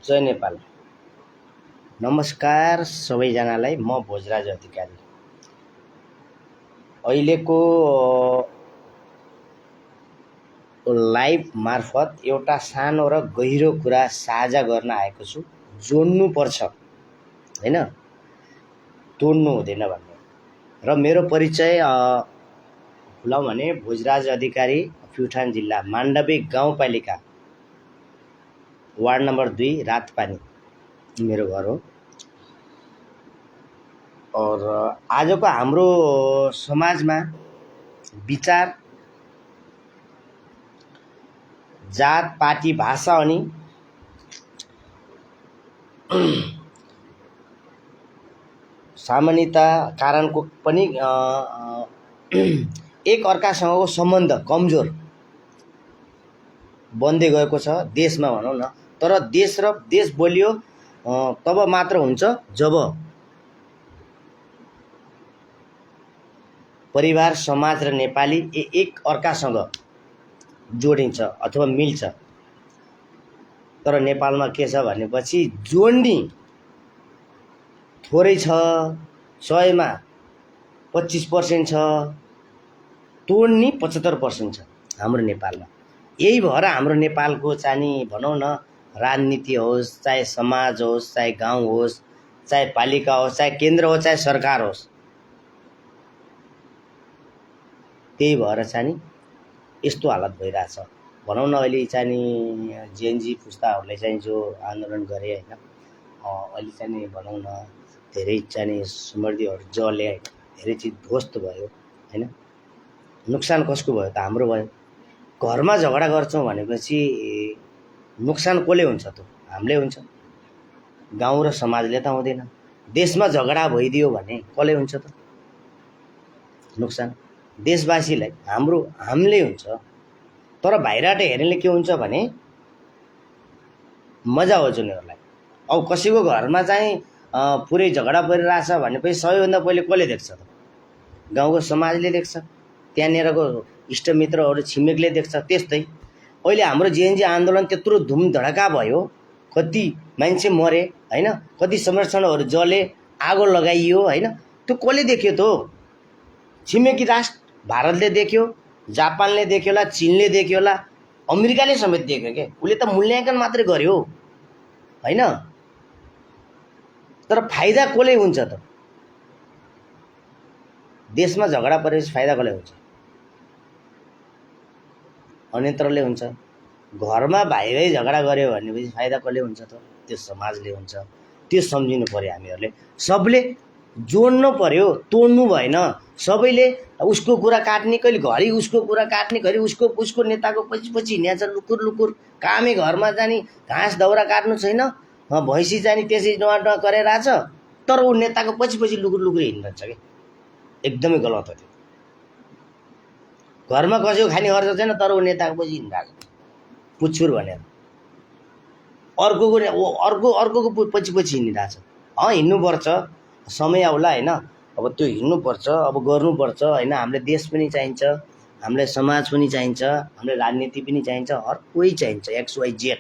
जय नेपाल। नमस्कार सबैजनालाई। म भोजराज अधिकारी। अहिलेको लाइभ मार्फत एउटा सानो र गहिरो कुरा साझा गर्न आएको छु। जोड्नुपर्छ हैन, तोड्नु हुँदैन भन्ने। र मेरो परिचय भुलाउ भने भोजराज अधिकारी, प्युठान जिल्ला, माण्डवी गाउँपालिका, वार्ड नम्बर 2, रातपानी मेरो घर हो। और आजको हाम्रो समाजमा विचार, जात, पार्टी, भाषा अनि सामान्यता कारणको पनि एक अर्कासँगको सम्बन्ध कमजोर बन्दै गएको छ देशमा भनौँ न। तर देश बलियो तब मात्र हुन्छ जब परिवार, समाज र नेपाली एक अर्कासँग जोडिन्छ अथवा मिल्छ। तर नेपालमा के छ भनेपछि जोड्ने थोरै छ, 100 मा 25% छ, तोड्ने 75% छ हाम्रो नेपालमा। यही भएर हाम्रो नेपालको चाहिँ भनौँ न, राजनीति होस्, चाहे समाज होस्, चाहे गाउँ होस्, चाहे पालिका होस्, चाहे केन्द्र होस्, चाहे सरकार होस्, त्यही भएर चाहिँ यस्तो हालत भइरहेछ। भनौँ न, अहिले चाहिँ जेएनजी पुस्ताहरूले चाहिँ जो आन्दोलन गरे हैन, अहिले चाहिँ भनौँ न धेरै चाहिँ समृद्धिहरू जले हैन, धेरै चिज ध्वस्त भयो हैन। नुक्सान कसको भयो त? हाम्रो भयो। घरमा झगडा गर्छौँ भनेपछि नुक्सान कसले हुन्छ त? हामीले हुन्छ। गाउँ र समाजले त हुँदैन। देशमा झगडा भइदियो भने कसले हुन्छ त नुक्सान? देशवासीलाई, हामीले हुन्छ। तर बाहिरबाट हेर्नेले के हुन्छ भने मजा आउँछ उनीहरूलाई। अब कसैको घरमा चाहिँ पुरै झगडा परिरहेछ भनेपछि सबैभन्दा पहिले कसले देख्छ त? गाउँको समाजले देख्छ, त्यहाँनिरको इष्टमित्रहरू, छिमेकले देख्छ। त्यस्तै अहिले हाम्रो जेएनजी आन्दोलन त्यत्रो धुमधडका भयो, कति मान्छे मरे हैन, कति संरक्षणहरू जले, आगो लगाइयो हैन। त्यो कसले देख्यो त? छिमेकी राष्ट्र भारतले देख्यो, जापानले देख्यो होला, चीनले देख्यो होला, अमेरिकाले समेत देख्यो के। उसले त मूल्याङ्कन मात्रै गर्यो हैन। तर फाइदा कसले हुन्छ त? देशमा झगडा परेपछि फाइदा कसले हुन्छ? अन्यत्रले हुन्छ। घरमा भाइ भाइ झगडा गर्यो भनेपछि फाइदा कसले हुन्छ त? त्यो समाजले हुन्छ। त्यो सम्झिनु पर्यो हामीहरूले। सबले जोड्नु पर्यो, तोड्नु भएन। सबैले उसको कुरा काट्ने, कहिले घरि उसको कुरा काट्ने, घरि उसको नेताको पछि हिँड्छ लुकुर। कामै घरमा जाने, घाँस दाउरा काट्नु छैन, भैँसी जाने त्यसै डुवा गरेर आछ, तर ऊ नेताको पछि लुकुर हिँड्छ के। एकदमै गलत हो त्यो। घरमा कसैको खाने खर्च छैन, तर ऊ नेताको पछि हिँडिरहेको पुच्छुर भनेर। अर्कोको पछि हिँडिरहेछ। हिँड्नुपर्छ, समय आउला हैन। अब त्यो हिँड्नुपर्छ, अब गर्नुपर्छ हैन। हामीले देश पनि चाहिन्छ, हामीलाई समाज पनि चाहिन्छ, हामीलाई राजनीति पनि चाहिन्छ, हर कोही चाहिन्छ, XYZ।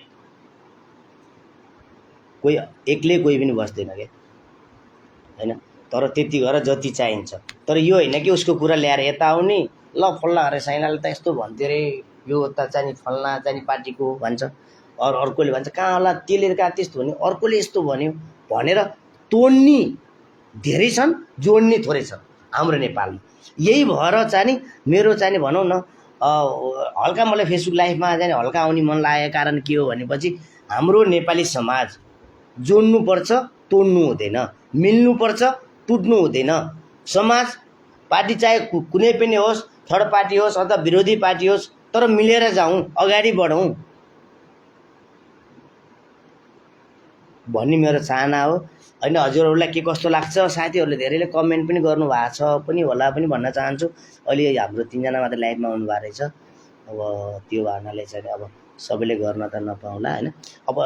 कोही एक्लै कोही पनि बस्दैन के हैन। तर त्यति गरेर जति चाहिन्छ। तर यो हैन कि उसको कुरा ल्याएर यता आउने, ल फल्ला अरे साइनाले त यस्तो भन्थ्यो रे, यो त चाहिँ फल्ला चाहिँ पार्टीको भन्छ, अर्कोले भन्छ कहाँ होला त्यसले कहाँ त्यस्तो भन्यो, अर्कोले यस्तो भन्यो भनेर तोड्ने धेरै छन्, जोड्ने थोरै छन् हाम्रो नेपालमा। यही भएर चाहिँ मेरो चाहिँ भनौँ न, हल्का मलाई फेसबुक लाइभमा चाहिँ हल्का आउने मन लागेको कारण के हो भनेपछि हाम्रो नेपाली समाज जोड्नुपर्छ, तोड्नु हुँदैन। मिल्नुपर्छ, टुट्नु हुँदैन। समाज पार्टी चाहे कुनै पनि होस्, थर्ड पार्टी होस् अथवा विरोधी पार्टी होस्, तर मिलेर जाउँ, अगाडि बढौँ भन्ने मेरो चाहना हो हैन। हजुरहरूलाई के कस्तो लाग्छ? साथीहरूले धेरैले कमेन्ट पनि गर्नुभएको छ पनि होला पनि भन्न चाहन्छु। अहिले हाम्रो 3 जना मात्र लाइभमा आउनु भएको रहेछ। अब त्यो भावनाले चाहिँ अब सबैले गर्न त नपाउला हैन। अब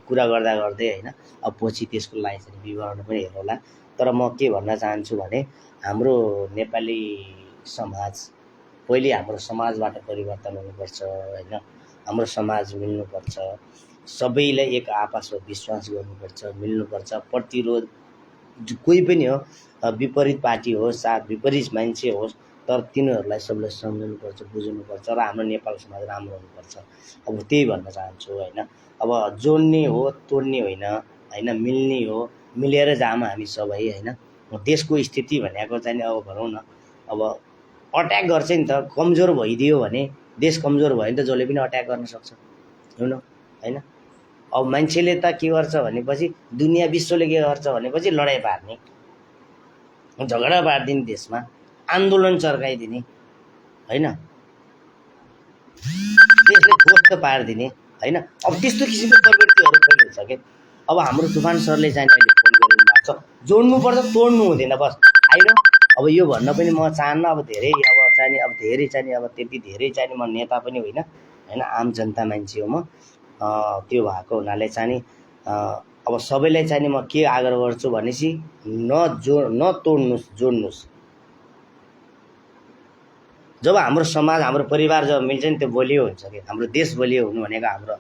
कुरा गर्दा गर्दै हैन, अब पछि त्यसको लागि चाहिँ विवरण पनि हेरौँला। तर म के भन्न चाहन्छु भने हाम्रो नेपाली समाज, पहिले हाम्रो समाजबाट परिवर्तन हुनुपर्छ हैन। हाम्रो समाज मिल्नुपर्छ, सबैलाई एक आपसमा विश्वास गर्नुपर्छ, मिल्नुपर्छ। प्रतिरोध कोही पनि हो, विपरीत पार्टी होस्, साथ विपरीत मान्छे होस्, तर तिनीहरूलाई सबैलाई सम्झिनुपर्छ, बुझ्नुपर्छ र हाम्रो नेपाल समाज राम्रो हुनुपर्छ। अब त्यही भन्न चाहन्छु होइन। अब जोड्ने हो, तोड्ने होइन, होइन, मिल्ने हो, मिलेर जाऊँ हामी सबै होइन। देशको स्थिति भनेको चाहिँ नि अब भनौँ न, अब अट्याक गर्छ नि त, कमजोर भइदियो भने, देश कमजोर भयो भने त जसले पनि अट्याक गर्न सक्छ होइन। अब मान्छेले त के गर्छ भनेपछि, दुनियाँ विश्वले के गर्छ भनेपछि लडाइँ पार्ने, झगडा पारिदिने, देशमा आन्दोलन चर्काइदिने होइन, देशले ध्वस्त पारिदिने होइन। अब त्यस्तो किसिमको प्रवृत्तिहरू फैलिन्छ के। अब हाम्रो तुफान सरले चाहिँ अहिले फोन गरिदिनु भएको छ, जोड्नुपर्छ, तोड्नु हुँदैन, बस होइन। अब यो भन्न पनि म चाहन्न, अब धेरै अब चाहिँ अब धेरै चाहिँ अब त्यति धेरै चाहिँ म नेता पनि होइन होइन, आम जनता मान्छे हो म। त्यो भएको हुनाले चाहिँ अब सबैलाई चाहिँ म के आग्रह गर्छु भनेपछि, नतोड्नुहोस्, जोड्नुहोस्। जब हाम्रो समाज, हाम्रो परिवार जब मिल्छ नि, त्यो बलियो हुन्छ कि। हाम्रो देश बलियो हुनु भनेको हाम्रो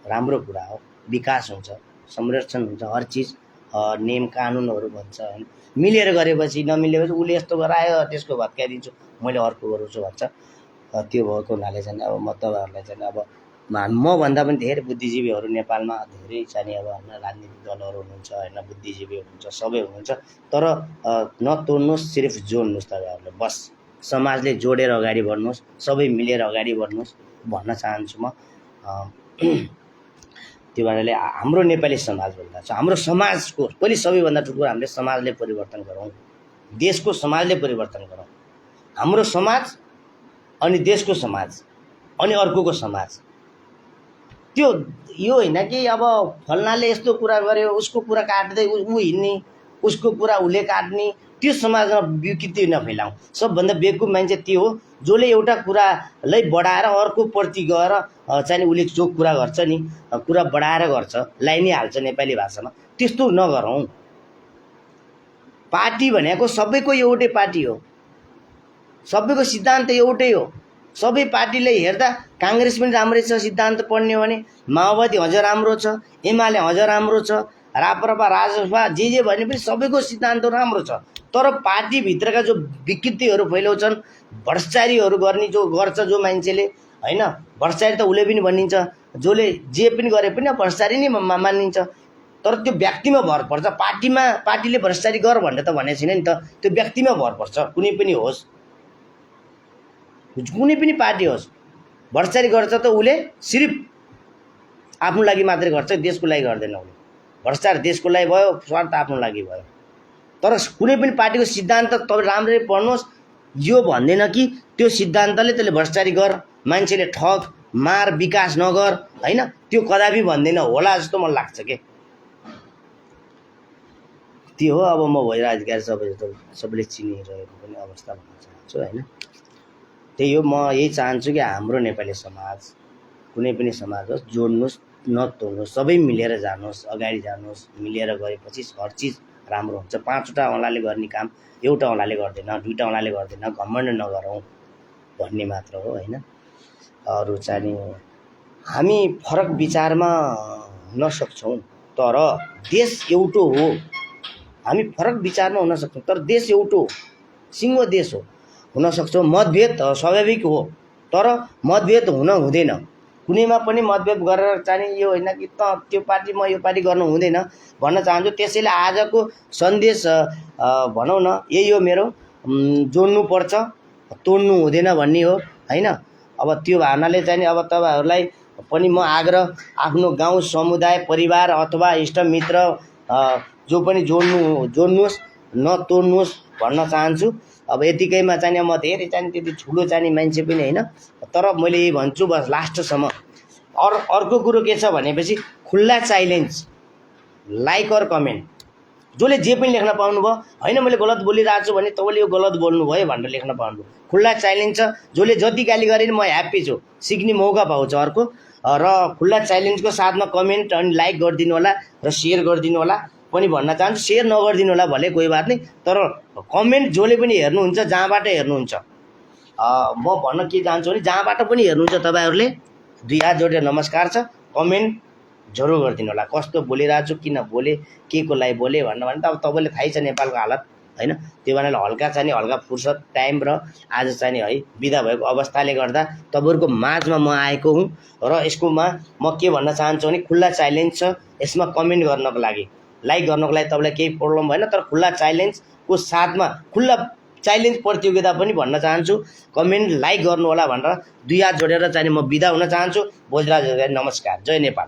राम्रो कुरा हो, विकास हुन्छ, संरक्षण हुन्छ, हर चिज नियम कानुनहरू भन्छ होइन। मिलेर गरेपछि, नमिलेपछि उसले यस्तो गरायो त्यसको भत्काइदिन्छु, मैले अर्को गराउँछु भन्छ। त्यो भएको हुनाले चाहिँ अब म तपाईँहरूलाई चाहिँ अब मभन्दा पनि धेरै बुद्धिजीवीहरू नेपालमा धेरै चाहिँ अब होइन, राजनीतिक दलहरू हुनुहुन्छ होइन, बुद्धिजीवी हुनुहुन्छ, सबै हुनुहुन्छ। तर नतोड्नुहोस्, सिर्फ जोड्नुहोस् तपाईँहरूले, बस। समाजले जोडेर अगाडि बढ्नुहोस्, सबै मिलेर अगाडि बढ्नुहोस् भन्न चाहन्छु म। त्यो भनाले हाम्रो नेपाली समाज भन्दा छ, हाम्रो समाजको पहिले सबैभन्दा ठुलो हामीले समाजले परिवर्तन गरौँ, देशको समाजले परिवर्तन गरौँ। हाम्रो समाज अनि देशको समाज अनि अर्कोको समाज, त्यो यो होइन कि अब फल्नाले यस्तो कुरा गर्यो, उसको कुरा काट्दै ऊ हिँड्ने, उसको कुरा उसले काट्ने, त्यो समाजमा विकृति नफैलाउँ। सबभन्दा बेवकुफ मान्छे त्यो हो जसले एउटा कुरालाई बढाएर अर्कोप्रति गएर चाहिँ उसले जो कुरा गर्छ नि, कुरा बढाएर गर्छ, लाइनै हाल्छ नेपाली भाषामा, त्यस्तो नगरौँ। पार्टी भनेको सबैको एउटै पार्टी हो, सबैको सिद्धान्त एउटै हो। सबै पार्टीलाई हेर्दा काङ्ग्रेस पनि राम्रै छ सिद्धान्त पढ्ने हो भने, माओवादी अझ राम्रो छ, एमाले अझ राम्रो छ, राप्रपा, राजपा, जे भने पनि सबैको सिद्धान्त राम्रो छ। तर पार्टीभित्रका जो विकृतिहरू फैलाउँछन्, भ्रष्टाचारीहरू गर्ने जो गर्छ, जो मान्छेले होइन, भ्रष्टाचारी त उसले पनि भनिन्छ, जसले जे पनि गरे पनि भ्रष्टाचारी नै मानिन्छ। तर त्यो व्यक्तिमा भर पर्छ, पार्टीले भ्रष्टाचारी गर भनेर त भनेको छैन नि त, त्यो व्यक्तिमा भर पर्छ। कुनै पनि होस्, कुनै पनि पार्टी होस्, भ्रष्टाचारी गर्छ त उसले सिर्फ आफ्नो लागि मात्रै गर्छ, देशको लागि गर्दैन। उसले भ्रष्टाचार देशको लागि भयो, स्वार्थ आफ्नो लागि भयो। तर कुनै पनि पार्टीको सिद्धान्त तपाईँ राम्ररी पढ्नुहोस्, यो भन्दैन कि त्यो सिद्धान्तले त्यसले भ्रष्टाचारी गर, मान्छेले ठग, मार, विकास नगर होइन, त्यो कदापि भन्दैन होला जस्तो मलाई लाग्छ के। त्यो हो। अब म भइराधिकारी सबैले चिनिरहेको पनि अवस्था भन्न चाहन्छु होइन। त्यही हो, म यही चाहन्छु कि हाम्रो नेपाली समाज, कुनै पनि समाज होस्, जोड्नुहोस्, नतोड्नुहोस्, सबै मिलेर जानुहोस्, अगाडि जानुहोस्। मिलेर गएपछि हर चिज राम्रो हुन्छ। 5वटा औँलाले गर्ने काम एउटा औँलाले गर्दैन, 2टा औँलाले गर्दैन, घमण्ड नगरौँ भन्ने मात्र हो होइन। अरू चाहिँ हामी फरक विचारमा हुन सक्छौँ, तर देश एउटो हो। हामी फरक विचारमा हुन सक्छौँ, तर देश एउटो हो, सिङ्गो देश हो। हुन सक्छौँ, मतभेद स्वाभाविक हो, तर मतभेद हुन हुँदैन। कुनैमा पनि मतभेद गरेर चाहिँ यो होइन कि त त्यो पार्टी म यो पार्टी गर्नु हुँदैन भन्न चाहन्छु। त्यसैले आजको सन्देश भनौँ न यही हो मेरो, जोड्नुपर्छ, तोड्नु हुँदैन भन्ने हो होइन। अब त्यो भावनाले चाहिँ अब तपाईँहरूलाई पनि म आग्रह, आफ्नो गाउँ, समुदाय, परिवार अथवा इष्टमित्र जो पनि जोड्नुहोस्, नतोड्नुहोस् भन्न चाहन्छु। अब यतिकैमा चाहिँ म धेरै चाहिँ त्यति ठुलो चाहिँ मान्छे पनि होइन, तर मैले यही भन्छु बस लास्टसम्म। अर्को कुरो के छ भनेपछि खुल्ला च्यालेन्ज, लाइक अर कमेन्ट, जसले जे पनि लेख्न पाउनुभयो होइन। मैले गलत बोलिरहेको छु भने तपाईँले यो गलत बोल्नुभयो भनेर लेख्न पाउनुभयो, खुल्ला च्यालेन्ज छ। जसले जति गाली गरे म ह्याप्पी छु, सिक्ने मौका पाउँछ अर्को। र खुल्ला च्यालेन्जको साथमा कमेन्ट अनि लाइक गरिदिनु होला र सेयर गरिदिनु होला पनि भन्न चाहन्छु। सेयर नगरिदिनु होला भले कोही बात नै, तर कमेन्ट जसले पनि हेर्नुहुन्छ, जहाँबाट हेर्नुहुन्छ, म भन्न के चाहन्छु भने जहाँबाट पनि हेर्नुहुन्छ तपाईँहरूले दुई हात जोडेर नमस्कार छ। कमेन्ट जरुर गरिदिनु होला, कस्तो बोलिरहेको छु, किन बोले, के को लागि बोले भनेर त अब तपाईँले थाहै छ नेपालको हालत हैन। त्यो भनेर हल्का चाहिँ नि हल्का फुर्सद टाइम र आज चाहिँ नि है बिदा भएको अवस्थाले गर्दा तपाईँहरूको माझमा म आएको हुँ र यसकोमा म के भन्न चाहन्छु भने खुल्ला च्यालेन्ज छ यसमा कमेन्ट गर्नको लागि, लाइक गर्नको लागि तपाईँलाई केही प्रब्लम भएन, तर खुल्ला च्यालेन्जको साथमा खुल्ला च्यालेन्ज प्रतियोगिता पनि भन्न चाहन्छु। कमेन्ट लाइक गर्नु होला भनेर दुई हात जोडेर चाहिँ म बिदा हुन चाहन्छु। भोजराज नमस्कार, जय नेपाल।